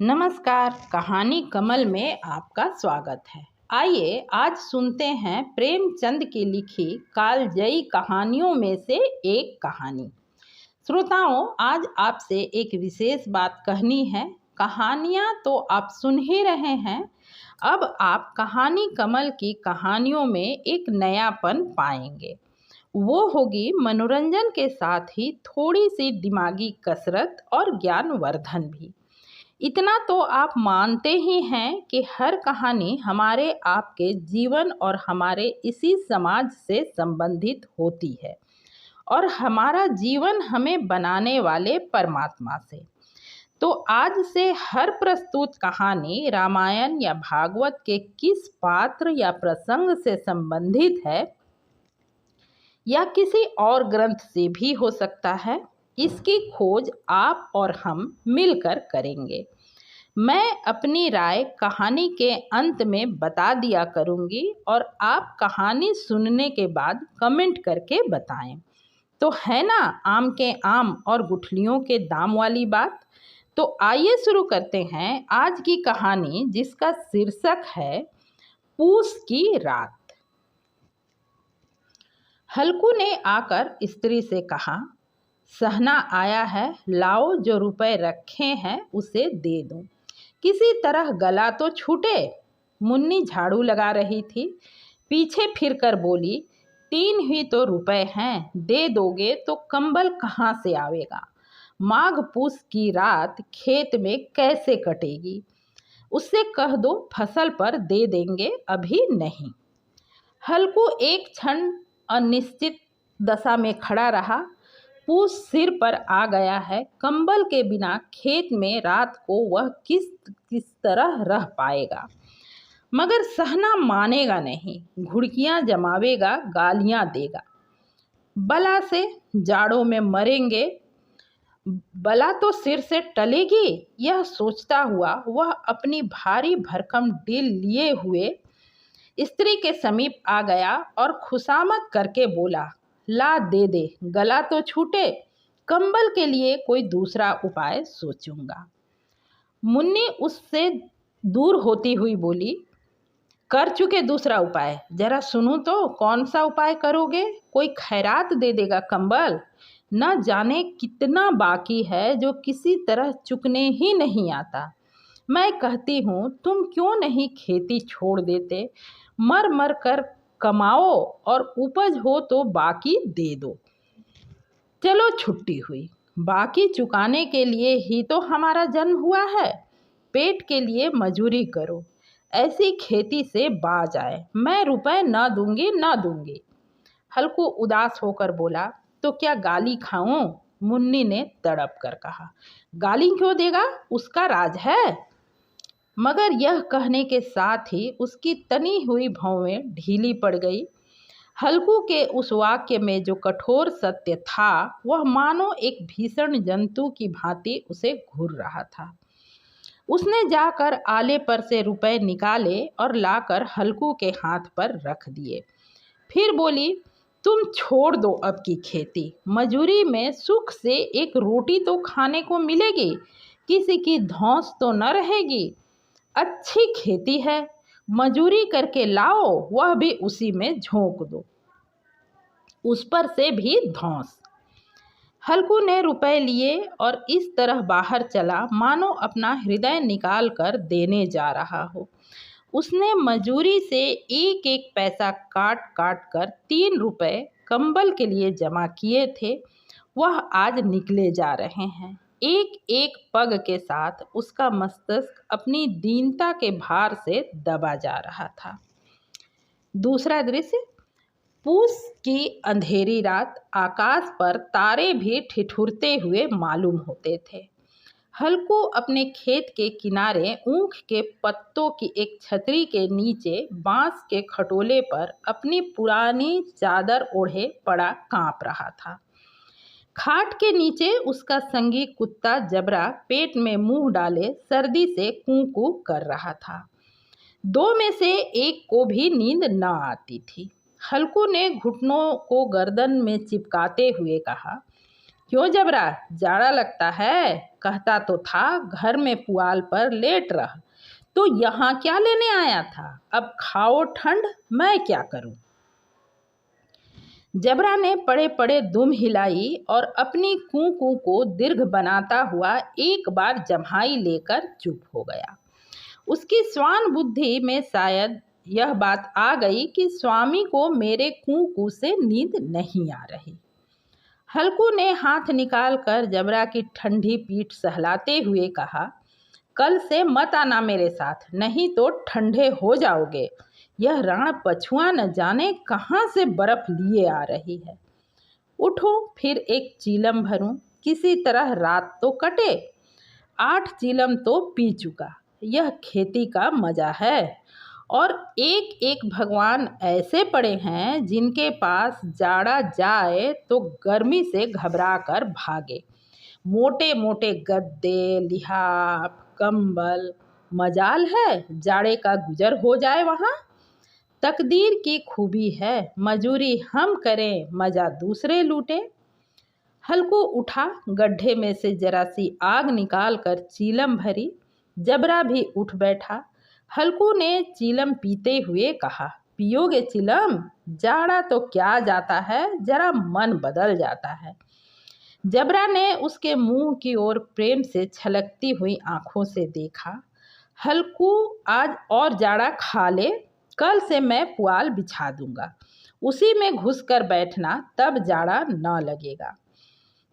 नमस्कार। कहानी कमल में आपका स्वागत है। आइए आज सुनते हैं प्रेमचंद की लिखी कालजयी कहानियों में से एक कहानी। श्रोताओं, आज आपसे एक विशेष बात कहनी है। कहानियाँ तो आप सुन ही रहे हैं, अब आप कहानी कमल की कहानियों में एक नयापन पाएंगे। वो होगी मनोरंजन के साथ ही थोड़ी सी दिमागी कसरत और ज्ञानवर्धन भी। इतना तो आप मानते ही हैं कि हर कहानी हमारे आपके जीवन और हमारे इसी समाज से संबंधित होती है और हमारा जीवन हमें बनाने वाले परमात्मा से। तो आज से हर प्रस्तुत कहानी रामायण या भागवत के किस पात्र या प्रसंग से संबंधित है या किसी और ग्रंथ से भी हो सकता है, इसकी खोज आप और हम मिलकर करेंगे। मैं अपनी राय कहानी के अंत में बता दिया करूंगी और आप कहानी सुनने के बाद कमेंट करके बताएं। तो है ना आम के आम और गुठलियों के दाम वाली बात। तो आइए शुरू करते हैं आज की कहानी, जिसका शीर्षक है पूस की रात। हल्कू ने आकर स्त्री से कहा, सहना आया है, लाओ जो रुपए रखे हैं उसे दे दूं। किसी तरह गला तो छूटे। मुन्नी झाड़ू लगा रही थी, पीछे फिरकर बोली, 3 ही तो रुपए हैं, दे दोगे तो कंबल कहाँ से आवेगा। माघ पूस की रात खेत में कैसे कटेगी। उससे कह दो फसल पर दे देंगे, अभी नहीं। हल्कू एक क्षण अनिश्चित दशा में खड़ा रहा। पूस सिर पर आ गया है, कंबल के बिना खेत में रात को वह किस तरह रह पाएगा। मगर सहना मानेगा नहीं, घुड़कियां जमावेगा, गालियां देगा। बला से जाड़ों में मरेंगे, बला तो सिर से टलेगी। यह सोचता हुआ वह अपनी भारी भरकम डील लिए हुए स्त्री के समीप आ गया और खुशामद करके बोला, ला दे दे, गला तो छूटे, कंबल के लिए कोई दूसरा उपाय सोचूंगा। मुन्नी उससे दूर होती हुई बोली, कर चुके दूसरा उपाय, जरा सुनूं तो कौन सा उपाय करोगे। कोई खैरात दे देगा कंबल, न जाने कितना बाकी है जो किसी तरह चुकने ही नहीं आता। मैं कहती हूँ तुम क्यों नहीं खेती छोड़ देते, मर मर कर कमाओ और उपज हो तो बाकी दे दो। चलो छुट्टी हुई, बाकी चुकाने के लिए ही तो हमारा जन्म हुआ है। पेट के लिए मजूरी करो, ऐसी खेती से बाज आए। मैं रुपए न दूंगी न दूंगी। हल्कू उदास होकर बोला, तो क्या गाली खाऊं। मुन्नी ने तड़प कर कहा, गाली क्यों देगा, उसका राज है। मगर यह कहने के साथ ही उसकी तनी हुई भौवें ढीली पड़ गई। हल्कू के उस वाक्य में जो कठोर सत्य था, वह मानो एक भीषण जंतु की भांति उसे घूर रहा था। उसने जाकर आले पर से रुपए निकाले और लाकर हल्कू के हाथ पर रख दिए। फिर बोली, तुम छोड़ दो अब की खेती, मजूरी में सुख से एक रोटी तो खाने को मिलेगी, किसी की धौंस तो न रहेगी। अच्छी खेती है, मजूरी करके लाओ, वह भी उसी में झोंक दो, उस पर से भी धौंस। हल्कू ने रुपए लिए और इस तरह बाहर चला मानो अपना हृदय निकाल कर देने जा रहा हो। उसने मजूरी से एक एक पैसा काट काट कर 3 रुपए कंबल के लिए जमा किए थे, वह आज निकले जा रहे हैं। एक एक पग के साथ उसका मस्तिष्क अपनी दीनता के भार से दबा जा रहा था। दूसरा दृश्य, पूस की अंधेरी रात, आकाश पर तारे भी ठिठुरते हुए मालूम होते थे। हल्कू अपने खेत के किनारे ऊख के पत्तों की एक छतरी के नीचे बांस के खटोले पर अपनी पुरानी चादर ओढ़े पड़ा कांप रहा था। खाट के नीचे उसका संगी कुत्ता जबरा पेट में मुंह डाले सर्दी से कूं कूं कर रहा था। 2 में से एक को भी नींद न आती थी। हल्कू ने घुटनों को गर्दन में चिपकाते हुए कहा, क्यों जबरा, जाड़ा लगता है? कहता तो था घर में पुआल पर लेट रह, तो यहाँ क्या लेने आया था? अब खाओ ठंड, मैं क्या करूं? जबरा ने पड़े पड़े दुम हिलाई और अपनी कू कू को दीर्घ बनाता हुआ एक बार जम्हाई लेकर चुप हो गया। उसकी स्वान बुद्धि में शायद यह बात आ गई कि स्वामी को मेरे कू कू से नींद नहीं आ रही। हल्कू ने हाथ निकालकर जबरा की ठंडी पीठ सहलाते हुए कहा, कल से मत आना मेरे साथ, नहीं तो ठंडे हो जाओगे। यह राण पछुआ न जाने कहाँ से बर्फ लिए आ रही है। उठो फिर एक चीलम भरूं, किसी तरह रात तो कटे। 8 चीलम तो पी चुका, यह खेती का मजा है। और एक एक भगवान ऐसे पड़े हैं जिनके पास जाड़ा जाए तो गर्मी से घबरा कर भागे। मोटे मोटे गद्दे, लिहाफ, कंबल, मजाल है जाड़े का गुजर हो जाए वहाँ। तकदीर की खूबी है, मजूरी हम करें, मजा दूसरे लूटे। हल्कू उठा, गड्ढे में से जरा सी आग निकाल कर चीलम भरी। जबरा भी उठ बैठा। हल्कू ने चीलम पीते हुए कहा, पियोगे चीलम? जाड़ा तो क्या जाता है, जरा मन बदल जाता है। जबरा ने उसके मुंह की ओर प्रेम से छलकती हुई आंखों से देखा। हल्कू, आज और जाड़ा खा ले, कल से मैं पुआल बिछा दूंगा, उसी में घुसकर बैठना, तब जाड़ा न लगेगा।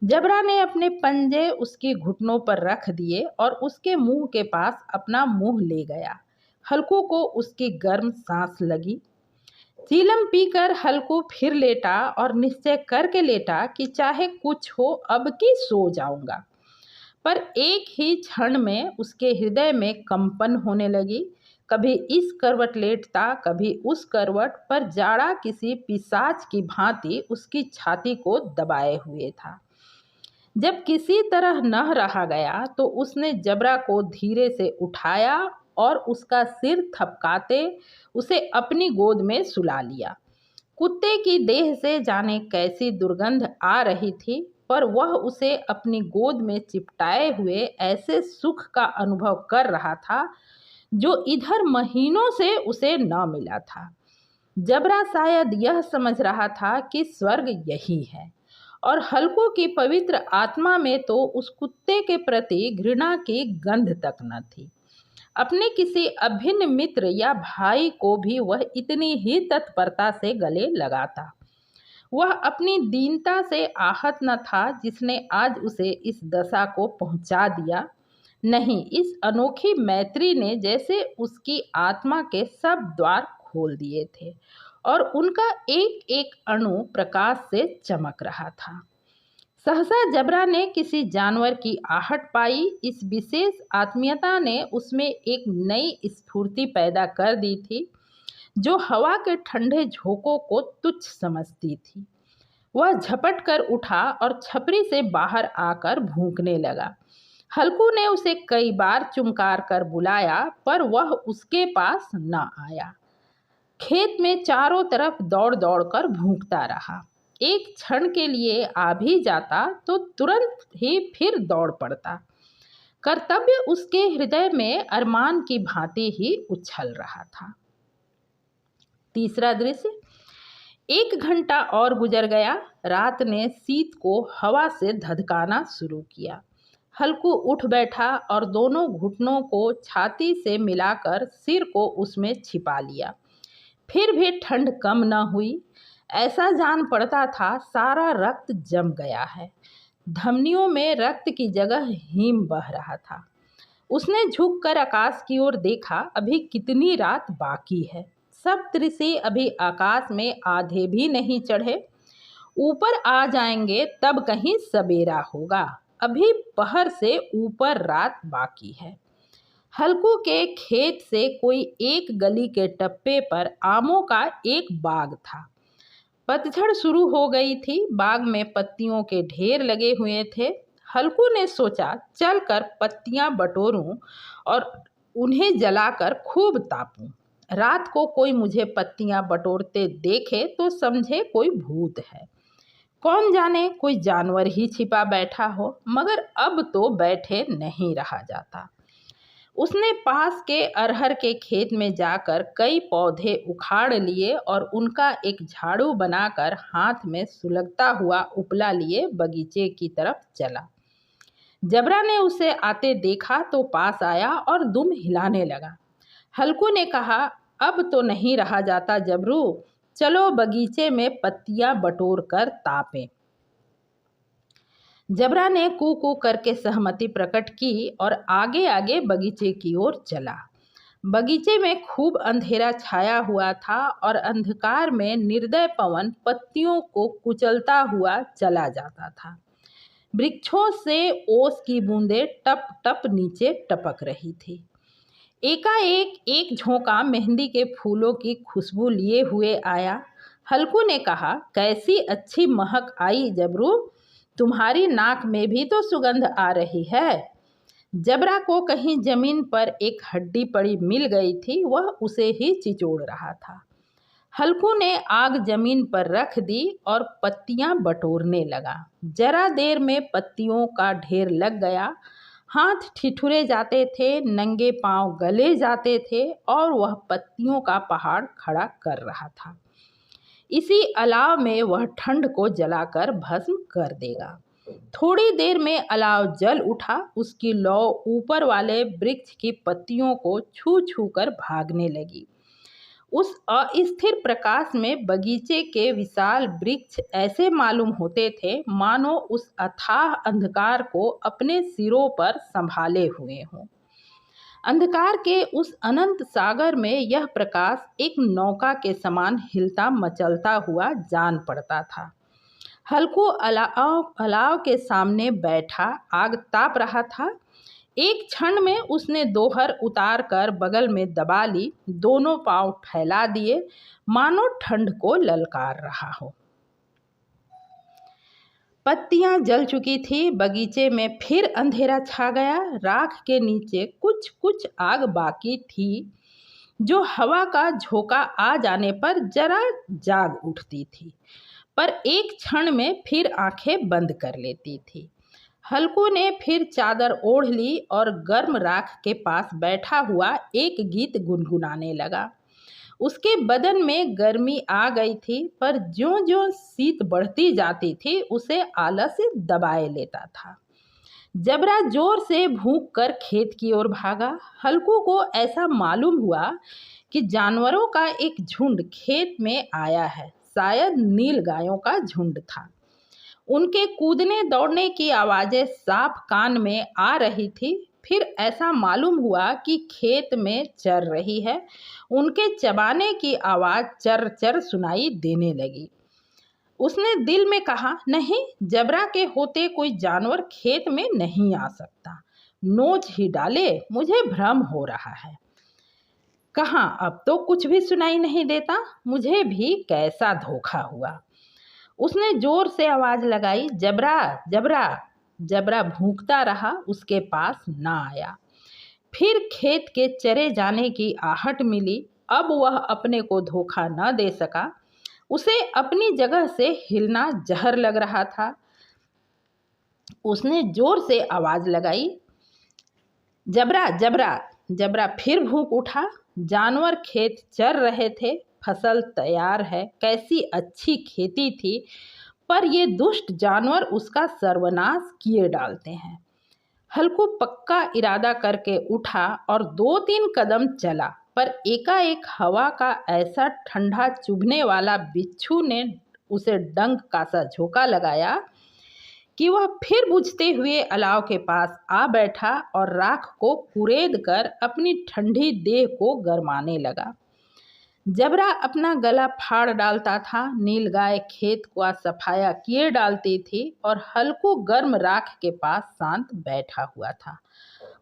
जबरा ने अपने पंजे उसकी घुटनों पर रख दिए और उसके मुंह के पास अपना मुंह ले गया। हल्कू को उसकी गर्म सांस लगी। चीलम पीकर हल्कू फिर लेटा और निश्चय करके लेटा कि चाहे कुछ हो अब की सो जाऊंगा। पर एक ही क्षण में उसके हृदय में कंपन होने लगी। कभी इस करवट लेटता, कभी उस करवट, पर जाड़ा किसी पिशाच की भांति उसकी छाती को दबाए हुए था। जब किसी तरह न रहा गया तो उसने जबरा को धीरे से उठाया और उसका सिर थपकाते उसे अपनी गोद में सुला लिया। कुत्ते की देह से जाने कैसी दुर्गंध आ रही थी, पर वह उसे अपनी गोद में चिपटाए हुए ऐसे सुख का अनुभव कर रहा था जो इधर महीनों से उसे न मिला था। जबरा शायद यह समझ रहा था कि स्वर्ग यही है, और हल्कू की पवित्र आत्मा में तो उस कुत्ते के प्रति घृणा की गंध तक न थी। अपने किसी अभिन्न मित्र या भाई को भी वह इतनी ही तत्परता से गले लगाता। वह अपनी दीनता से आहत न था जिसने आज उसे इस दशा को पहुंचा दिया। नहीं, इस अनोखी मैत्री ने जैसे उसकी आत्मा के सब द्वार खोल दिए थे और उनका एक एक अणु प्रकाश से चमक रहा था। सहसा जबरा ने किसी जानवर की आहट पाई। इस विशेष आत्मीयता ने उसमें एक नई स्फूर्ति पैदा कर दी थी जो हवा के ठंडे झोंकों को तुच्छ समझती थी। वह झपट कर उठा और छपरी से बाहर आकर भूंकने लगा। हल्कू ने उसे कई बार चुमकार कर बुलाया, पर वह उसके पास न आया। खेत में चारों तरफ दौड़ दौड़ कर भूंकता रहा। एक क्षण के लिए आ भी जाता तो तुरंत ही फिर दौड़ पड़ता। कर्तव्य उसके हृदय में अरमान की भांति ही उछल रहा था। तीसरा दृश्य। 1 घंटा और गुजर गया। रात ने शीत को हवा से धधकाना शुरू किया। हल्कू उठ बैठा और दोनों घुटनों को छाती से मिलाकर सिर को उसमें छिपा लिया। फिर भी ठंड कम न हुई। ऐसा जान पड़ता था सारा रक्त जम गया है। धमनियों में रक्त की जगह हिम बह रहा था। उसने झुककर आकाश की ओर देखा। अभी कितनी रात बाकी है। सप्तऋषि अभी आकाश में आधे भी नहीं चढ़े। ऊपर आ जाएंगे तब कहीं सवेरा होगा। अभी पहर से ऊपर रात बाकी है। हल्कू के खेत से कोई एक गली के टप्पे पर आमों का एक बाग था। पतझड़ शुरू हो गई थी। बाग में पत्तियों के ढेर लगे हुए थे। हल्कू ने सोचा चलकर पत्तियां बटोरूं और उन्हें जलाकर खूब तापूं। रात को कोई मुझे पत्तियां बटोरते देखे तो समझे कोई भूत है। कौन जाने कोई जानवर ही छिपा बैठा हो, मगर अब तो बैठे नहीं रहा जाता। उसने पास के अरहर के खेत में जाकर कई पौधे उखाड़ लिए और उनका एक झाड़ू बनाकर हाथ में सुलगता हुआ उपला लिए बगीचे की तरफ चला। जबरा ने उसे आते देखा तो पास आया और दुम हिलाने लगा। हल्कू ने कहा, अब तो नहीं रहा जाता जबरू, चलो बगीचे में पत्तियां बटोर कर तापें। जबरा ने कू कू करके सहमति प्रकट की और आगे आगे बगीचे की ओर चला। बगीचे में खूब अंधेरा छाया हुआ था और अंधकार में निर्दय पवन पत्तियों को कुचलता हुआ चला जाता था। वृक्षों से ओस की बूंदें टप टप नीचे टपक रही थी। एकाएक एक झोंका मेहंदी के फूलों की खुशबू लिए हुए आया। हल्कू ने कहा, कैसी अच्छी महक आई जबरू, तुम्हारी नाक में भी तो सुगंध आ रही है। जबरा को कहीं जमीन पर एक हड्डी पड़ी मिल गई थी, वह उसे ही चिचोड़ रहा था। हल्कू ने आग जमीन पर रख दी और पत्तियां बटोरने लगा। जरा देर में पत्तियों का ढेर लग गया। हाथ ठिठुरे जाते थे, नंगे पांव गले जाते थे और वह पत्तियों का पहाड़ खड़ा कर रहा था। इसी अलाव में वह ठंड को जलाकर भस्म कर देगा। थोड़ी देर में अलाव जल उठा। उसकी लौ ऊपर वाले वृक्ष की पत्तियों को छू छू कर भागने लगी। उस अस्थिर प्रकाश में बगीचे के विशाल वृक्ष ऐसे मालूम होते थे मानो उस अथाह अंधकार को अपने सिरों पर संभाले हुए हों। अंधकार के उस अनंत सागर में यह प्रकाश एक नौका के समान हिलता मचलता हुआ जान पड़ता था। हल्कू अलाव के सामने बैठा आग ताप रहा था। एक क्षण में उसने दोहर उतार कर बगल में दबा ली, दोनों पांव फैला दिए मानो ठंड को ललकार रहा हो। पत्तियां जल चुकी थी। बगीचे में फिर अंधेरा छा गया। राख के नीचे कुछ कुछ आग बाकी थी जो हवा का झोंका आ जाने पर जरा जाग उठती थी, पर एक क्षण में फिर आंखें बंद कर लेती थी। हल्कू ने फिर चादर ओढ़ ली और गर्म राख के पास बैठा हुआ एक गीत गुनगुनाने लगा। उसके बदन में गर्मी आ गई थी, पर ज्यों-ज्यों शीत बढ़ती जाती थी उसे आलस दबाए लेता था। जबरा जोर से भूख कर खेत की ओर भागा। हल्कू को ऐसा मालूम हुआ कि जानवरों का एक झुंड खेत में आया है। शायद नील गायों का झुंड था। उनके कूदने दौड़ने की आवाज़ें साफ कान में आ रही थी। फिर ऐसा मालूम हुआ कि खेत में चर रही है। उनके चबाने की आवाज़ चर चर सुनाई देने लगी। उसने दिल में कहा, नहीं, जबरा के होते कोई जानवर खेत में नहीं आ सकता। नोच ही डाले, मुझे भ्रम हो रहा है। कहाँ, अब तो कुछ भी सुनाई नहीं देता। मुझे भी कैसा धोखा हुआ। उसने जोर से आवाज़ लगाई, जबरा जबरा। जबरा भूखता रहा, उसके पास ना आया। फिर खेत के चरे जाने की आहट मिली। अब वह अपने को धोखा न दे सका। उसे अपनी जगह से हिलना जहर लग रहा था। उसने जोर से आवाज़ लगाई, जबरा जबरा। जबरा फिर भूख उठा। जानवर खेत चर रहे थे। फसल तैयार है, कैसी अच्छी खेती थी, पर ये दुष्ट जानवर उसका सर्वनाश किए डालते हैं। हल्कू पक्का इरादा करके उठा और 2-3 कदम चला, पर एकाएक हवा का ऐसा ठंडा चुभने वाला बिच्छू ने उसे डंक का सा झोंका लगाया कि वह फिर बुझते हुए अलाव के पास आ बैठा और राख को कुरेद कर अपनी ठंडी देह को गरमाने लगा। जबरा अपना गला फाड़ डालता था। नीलगाय खेत का सफाया किए डालती थी और हल्कू गर्म राख के पास शांत बैठा हुआ था।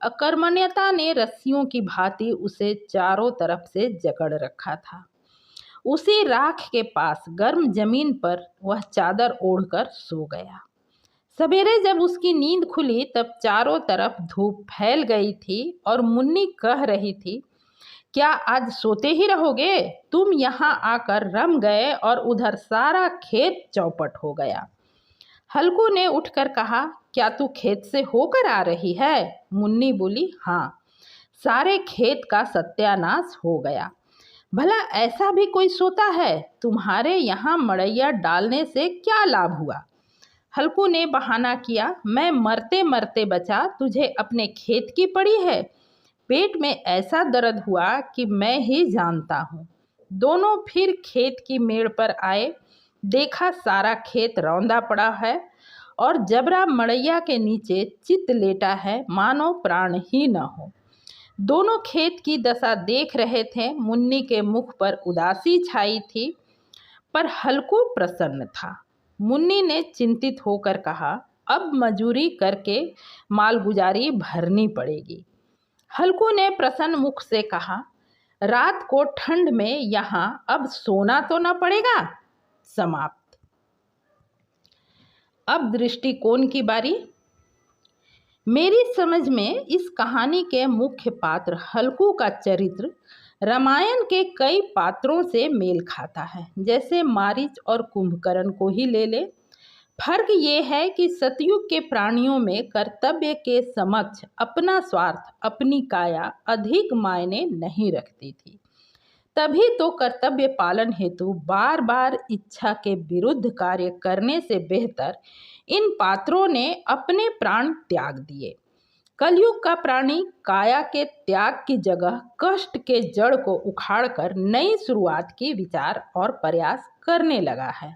अकर्मण्यता ने रस्सियों की भांति उसे चारों तरफ से जकड़ रखा था। उसी राख के पास गर्म जमीन पर वह चादर ओढ़कर सो गया। सवेरे जब उसकी नींद खुली तब चारों तरफ धूप फैल गई थी और मुन्नी कह रही थी, क्या आज सोते ही रहोगे? तुम यहाँ आकर रम गए और उधर सारा खेत चौपट हो गया। हल्कू ने उठकर कहा, क्या तू खेत से होकर आ रही है? मुन्नी बोली, हाँ। सारे खेत का सत्यानाश हो गया। भला ऐसा भी कोई सोता है? तुम्हारे यहाँ मड़ैया डालने से क्या लाभ हुआ? हल्कू ने बहाना किया, मैं मरते मरते बचा, तुझे अपने खेत की पड़ी है। पेट में ऐसा दर्द हुआ कि मैं ही जानता हूँ। दोनों फिर खेत की मेड़ पर आए। देखा सारा खेत रौंदा पड़ा है और जबरा मड़ैया के नीचे चित लेटा है, मानो प्राण ही न हो। दोनों खेत की दशा देख रहे थे। मुन्नी के मुख पर उदासी छाई थी, पर हल्कू प्रसन्न था। मुन्नी ने चिंतित होकर कहा, अब मजूरी करके मालगुजारी भरनी पड़ेगी। हल्कू ने प्रसन्न मुख से कहा, रात को ठंड में यहाँ अब सोना तो न पड़ेगा। समाप्त। अब दृष्टिकोण की बारी। मेरी समझ में इस कहानी के मुख्य पात्र हल्कू का चरित्र रामायण के कई पात्रों से मेल खाता है। जैसे मारीच और कुंभकर्ण को ही ले ले। फर्क ये है कि सतयुग के प्राणियों में कर्तव्य के समक्ष अपना स्वार्थ, अपनी काया अधिक मायने नहीं रखती थी। तभी तो कर्तव्य पालन हेतु बार बार इच्छा के विरुद्ध कार्य करने से बेहतर इन पात्रों ने अपने प्राण त्याग दिए। कलयुग का प्राणी काया के त्याग की जगह कष्ट के जड़ को उखाड़कर नई शुरुआत की विचार और प्रयास करने लगा है।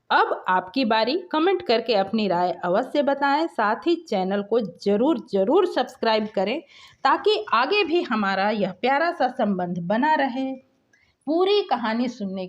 अब आपकी बारी। कमेंट करके अपनी राय अवश्य बताएं। साथ ही चैनल को जरूर सब्सक्राइब करें ताकि आगे भी हमारा यह प्यारा सा संबंध बना रहे। पूरी कहानी सुनने